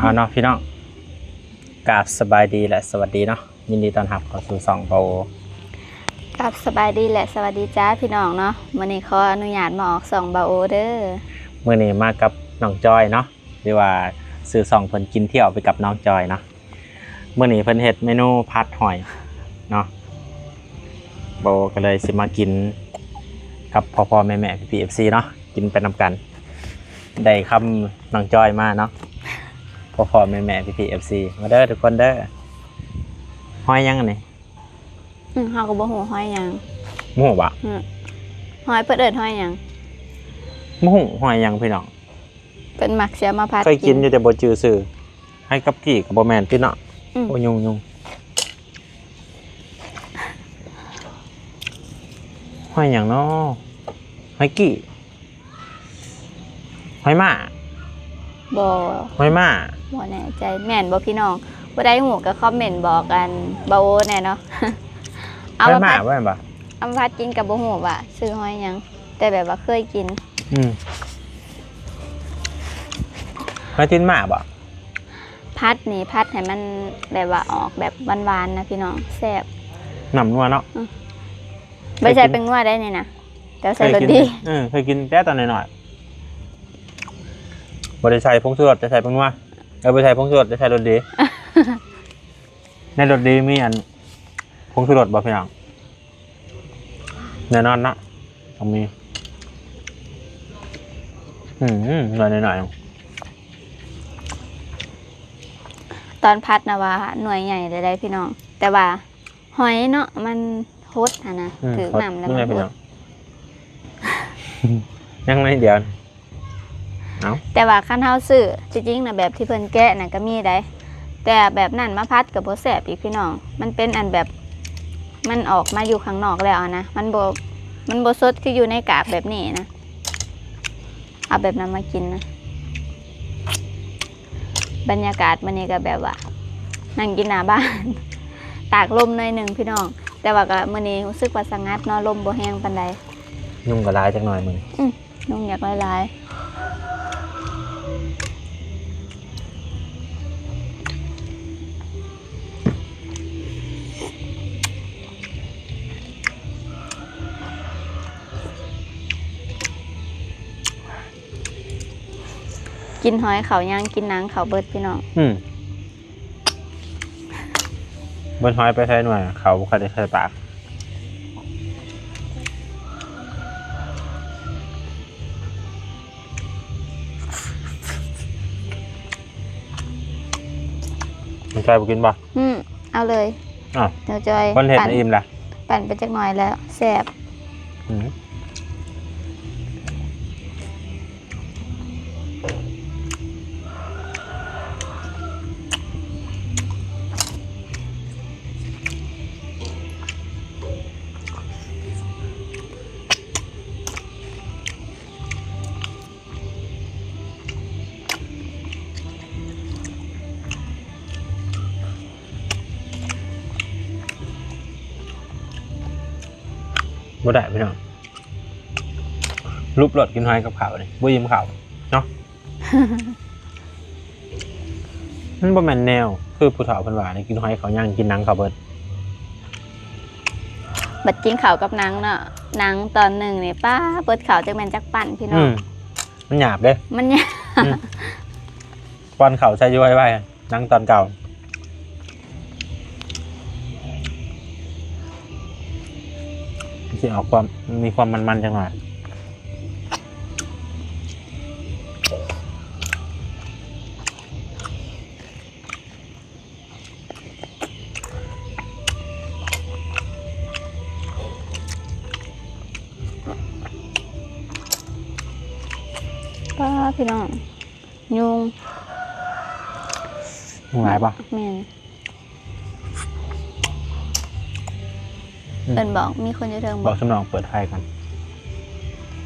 เอาเนาะพี่น้องกราบสบายดีและสวัสดีเนาะยินดีต้อนรับเข้าสู่สองโปกับสบายดีและสวัสดีจ้าพี่น้องเนาะวันนี้ขออนุญาตมาออกส่องบาโอเด้อเมื่อนี้มากับน้องจอยเนาะหรือว่าซื้อสองเพิ่นกินเที่ยวไปกับน้องจอยเนาะเมื่อนี้เพิ่นเฮ็ดเมนูผัดหอยเนาะโบก็เลยสิมากินกับพ่อแม่พี่ๆ FC เนาะกินไปนำกันได้คำน้องจอยมาเนาะพ่อแม่พี่ๆ FC มาเด้อทุกคนเด้อหอยยังนี่เฮาก็บ่ฮู้หอยหยังหมูบะหอยเพิ่นเอิ้นหอยหยังหมูหอยยังพี่น้องเพิ่นมักเสียมาผัดเคยกินอยู่แต่บ่จื้อซื่อให้กับกี่กับบ่แม่นพี่เนาะโอ้ยุงหอยหยังเนาะหอยกี่หอยม่าบ่หอยม่าบ่แน่ใจแม่นบ่พี่น้องบ่ได้ฮู้ก็คอมเมนต์บอกกันบาโอแน่เนาะเอามาผัดว่าบ่เอามาผัดกินกับบ่ฮู้ว่าซื้อหอยหยังแต่แบบว่าเคยกินหอยตีนหมาบ่ผัดนี่ผัดให้มันแบบว่าออกแบบหวานๆนะพี่น้องแซ่บหนำนัวเนาะไม่ใช่เป็นนัวได้นี่นะแต่ใส่รสดีเคยกินแต่ตอนหน่อยๆบ่ได้ใส่ผงชูรสจะใส่เป็นนัวบ่ใส่ผงชูรสจะใส่รสดีในรสดีมีอันผงชูรสบ่พี่น้องแน่นอนเนาะต้องมีหน่อยตอนพัดนะว่าหน่วยใหญ่เลยได้พี่น้องแต่ว่าหอยเนาะมันฮดนะถือหนำแล้วมันฮดยังไม่เดียวแต่ว่าขั้นเท้าซื้อจริงๆนะแบบที่เพิ่นแกะน่ะก็มีได้แต่แบบนั่นมาพัดกับโบแสบอีกพี่น้องมันเป็นอันแบบมันออกมาอยู่ข้างนอกแล้วนะมันโบสดคืออยู่ในกาบแบบนี้นะเอาแบบนั้นมากินนะบรรยากาศมันนี่ก็แบบว่านั่งกินหน้าบ้านตากลมหน่อยหนึ่งพี่น้องแต่ว่าก็มื้อนี้รู้สึกว่าสงัดเนาะลมบ่แห้งปานใดยุ่งกับลายจักหน่อยมึงยุ่งอยากหลายกินหอยเขาย่างกินนางเขาเบิดพี่น้องบนหอยไปใช้หน่อยเขาบุคคลได้ใช้ปากมันจอยบุกินบ่เอาเลยเดี๋ยวจอยคนเห็ดอิ่มละปั่นไปจักหน่อยแล้วแซ่บบ่ได้พี่น้องรูปหลดกินหอยกับข่าวเลยบ่ยิ้มข่าวเนาะมันบ่แม่นแนวคือผู้เฒ่าเพิ่นว่านี่กินหอยเขาย่างกินหนังเขาเบิดบัดกินข้าวกับหนังเนาะหนังตอนหนึ่งนี่ป้าเปิดข่าวจักแม่นจักปั่นพี่น้องมันหยาบเด้มันหยาบป้อนข่าวใส่อยู่ไว้หนังตอนเก่าที่ออกความมีความมันๆจังหน่อยป้าพี่น้องยุงหลายป่ะแม่นเอิ้นบอกมีคนอยู่เทิงบอกสมองเปิดไฟกัน